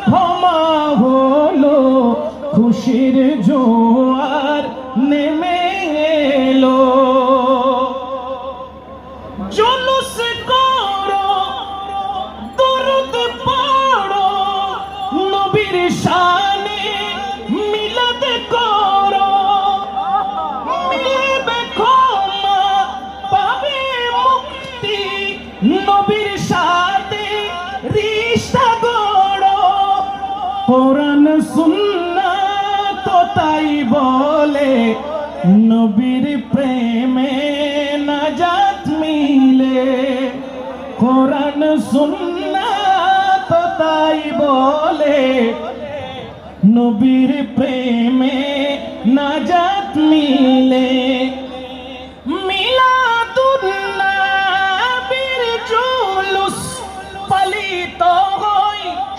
ক্ষমা হলো, খুশির জোয়ার নেমে এলো। জুলুস করো, দরুদ পড়ো, নবীর শানে মিলাদ করো, মিলবে ক্ষমা, পাবে মুক্তি, নবীর সাথে রিশতা গড়ো। কোরআন সুন্নাত তো তাই বলে, নবীর প্রেমে নাজাত মিলে। কোরআন সুন্নাত তো তাই বলে, নবীর প্রেমে নাজাত মিলে।